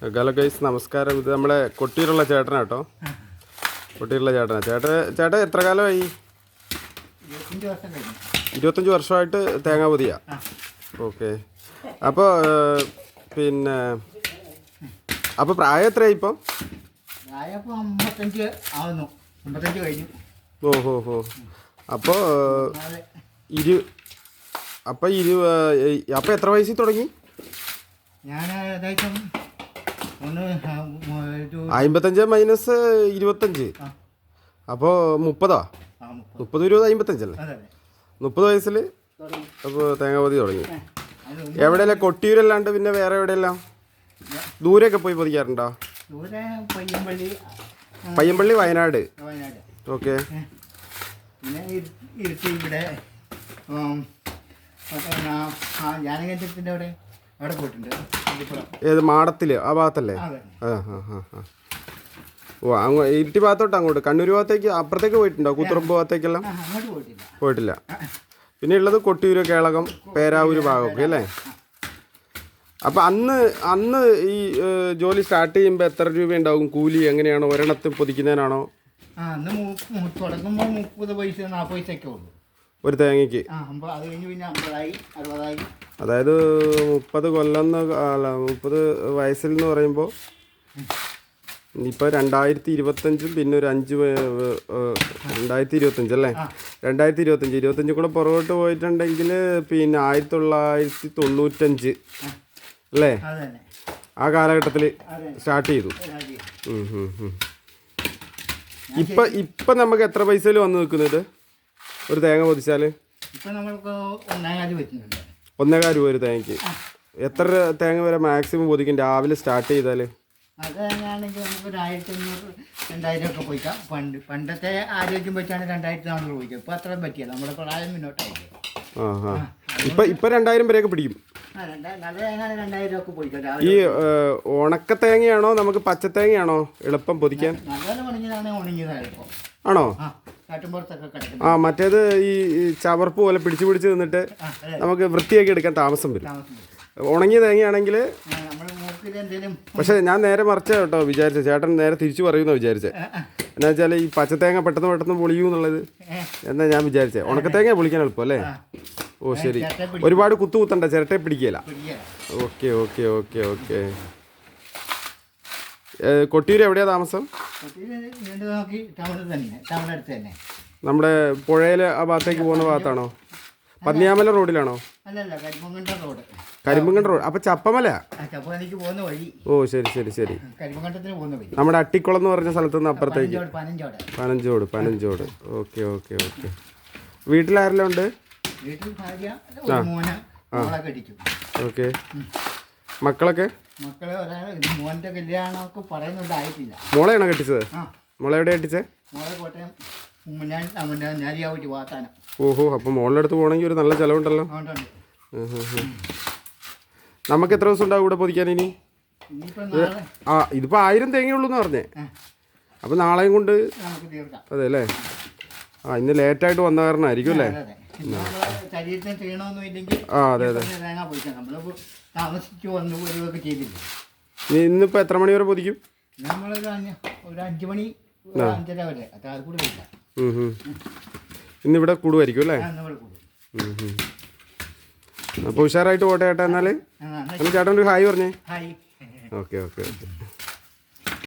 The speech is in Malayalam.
ഹലോ ഗൈസ്, നമസ്കാരം. ഇത് നമ്മളെ കൊട്ടിയിലുള്ള ചേട്ടനാ കേട്ടോ. കൊട്ടിയിലുള്ള ചേട്ടനാ. ചേട്ടൻ എത്ര കാലമായി? 25 വർഷമായിട്ട് തേങ്ങ പൊതിയാ. ഓക്കെ. അപ്പോൾ പിന്നെ അപ്പോൾ പ്രായം എത്രയായി ഇപ്പം? ഓഹോ. അപ്പോൾ അപ്പോൾ എത്ര വയസ്സിൽ തുടങ്ങി? ഞാൻ ഏകദേശം 55 മൈനസ് 25, അപ്പോൾ 30. 30, 20, 55 അല്ലേ? 30 വയസ്സിൽ അപ്പോൾ തേങ്ങ പൊതി തുടങ്ങി. എവിടെയല്ല കൊട്ടിയൂരല്ലാണ്ട് പിന്നെ വേറെ എവിടെയെല്ലാം ദൂരെയൊക്കെ പോയി പൊതിക്കാറുണ്ടോ? പയ്യമ്പള്ളി, വയനാട്. ഓക്കെ. അവിടെ പോയിട്ടുണ്ട്. ഏത് മാടത്തിൽ ആ ഭാഗത്തല്ലേ? ഓ, ഇരിട്ടി ഭാഗത്തോട്ട് അങ്ങോട്ട് കണ്ണൂർ ഭാഗത്തേക്ക് അപ്പുറത്തേക്ക് പോയിട്ടുണ്ടോ? കൂത്തുറമ്പ് ഭാഗത്തേക്കെല്ലാം പോയിട്ടില്ല. പിന്നെ ഉള്ളത് കൊട്ടിയൂർ, കേളകം, പേരാവൂർ ഭാഗമൊക്കെ അല്ലേ? അപ്പം അന്ന് ഈ ജോലി സ്റ്റാർട്ട് ചെയ്യുമ്പോൾ എത്ര രൂപ ഉണ്ടാവും കൂലി? എങ്ങനെയാണോ? ഒരെണ്ണത്തിൽ പൊതിക്കുന്നതിനാണോ? തുടങ്ങുമ്പോൾ 30 പൈസ 40 പൈസയൊക്കെ ഉള്ളൂ ഒരു തേങ്ങയ്ക്ക്. അത് കഴിഞ്ഞ് പിന്നെ 50ആയി 60ആയി. അതായത് 30 കൊല്ലം 30 വയസ്സിൽ എന്ന് പറയുമ്പോൾ ഇപ്പോൾ 2025 പിന്നെ ഒരു 2025 അല്ലേ? 2025 കൂടെ പുറകോട്ട് പോയിട്ടുണ്ടെങ്കിൽ പിന്നെ 1995 അല്ലേ? ആ കാലഘട്ടത്തിൽ സ്റ്റാർട്ട് ചെയ്തു. ഇപ്പം നമുക്ക് എത്ര പൈസയിൽ വന്ന് നിൽക്കുന്നത് ഒരു തേങ്ങ പൊതിച്ചാൽ? ഒന്നേകാൽ രൂപ ഒരു തേങ്ങയ്ക്ക്. എത്ര തേങ്ങ വരെ മാക്സിമം പൊതിക്കും രാവിലെ സ്റ്റാർട്ട് ചെയ്താൽ? അതാണെങ്കിൽ നമുക്ക് 1500 2000 ഒക്കെ പോയിക്കാം. പണ്ടത്തെ ആരോഗ്യം വെച്ചാണ് 2400 പോയിക്കാം. ഇപ്പം അത്രയും പറ്റിയല്ല, നമ്മുടെ പ്രായം മുന്നോട്ടായിരിക്കും. ഇപ്പം 2000 വരെയൊക്കെ പിടിക്കും. നല്ല തേങ്ങയാണ് 2000 ഒക്കെ പോയിക്കാം. ഈ ഉണക്ക തേങ്ങയാണോ നമുക്ക് പച്ചത്തേങ്ങയാണോ എളുപ്പം പൊതിക്കാൻ? നല്ല ഉണങ്ങിയതാണ്. ഉണങ്ങിയതാണ് എളുപ്പം. ആണോ? കാട്ടുമ്പുറത്തൊക്കെ മറ്റേത് ഈ ചവർപ്പ് പോലെ പിടിച്ച് നിന്നിട്ട് നമുക്ക് വൃത്തിയാക്കി എടുക്കാൻ താമസം വരും. ഉണങ്ങിയ തേങ്ങയാണെങ്കിൽ. പക്ഷെ ഞാൻ നേരെ മറിച്ച കേട്ടോ വിചാരിച്ച, ചേട്ടൻ നേരെ തിരിച്ചു പറയുമെന്നാണ് വിചാരിച്ചത്. എന്നാ വെച്ചാൽ ഈ പച്ചത്തേങ്ങ പെട്ടെന്ന് പൊളിയൂ എന്നുള്ളത് എന്നാ ഞാൻ വിചാരിച്ചത്. ഉണക്കത്തേങ്ങ പൊളിക്കാൻ എളുപ്പം അല്ലേ? ഓ ശരി. ഒരുപാട് കുത്തണ്ട, ചിരട്ടെ പിടിക്കുകയില്ല. ഓക്കെ. കൊട്ടിയൂർ എവിടെയാ താമസം? നമ്മുടെ പുഴയിലെ ആ ഭാഗത്തേക്ക് പോകുന്ന ഭാഗത്താണോ? പന്നിയാമല റോഡിലാണോ? കരിമ്പുങ്കണ്ട റോഡ്. അപ്പൊ ചപ്പമല. ഓ ശരി. നമ്മുടെ അട്ടിക്കുളം എന്ന് പറഞ്ഞ സ്ഥലത്ത് നിന്ന് അപ്പുറത്തേക്ക് പനഞ്ചോട്. ഓക്കെ. വീട്ടിലാരെല്ലാം ഉണ്ട്? ഓക്കെ. മക്കളൊക്കെ? മോന്റെ കല്യാണമൊക്കെ പറയുന്നുണ്ടായിട്ടില്ല. മോളെയാണോ കെട്ടിച്ചത്? മോളെ എവിടെയാ കെട്ടിച്ചത്? ഓഹോ. അപ്പൊ മോളുടെ അടുത്ത് പോകണമെങ്കിൽ ഒരു നല്ല ചിലവുണ്ടല്ലോ. നമുക്ക് എത്ര ദിവസം ഉണ്ടാവും ഇവിടെ പൊതിക്കാൻ ഇനി? ഇതിപ്പോ 1000 തേങ്ങയുള്ളൂ എന്ന് പറഞ്ഞേ. അപ്പൊ നാളെയും കൊണ്ട്. അതെ അല്ലേ? ഇന്ന് ലേറ്റായിട്ട് വന്ന കാരണമായിരിക്കും അല്ലേ? അതെ. ഇന്നിപ്പോ എത്ര മണി വരെ പൊതിക്കും? ഒരു 5 മണി 5:30 വരെ. ഇന്നിവിടെ കൂടുമായിരിക്കും അല്ലേ? അപ്പോൾ ഉഷാറായിട്ട് പോട്ടെ ചേട്ടാ. എന്നാൽ ചേട്ടൻ ഒരു ഹായ് പറഞ്ഞേ. ഓക്കെ.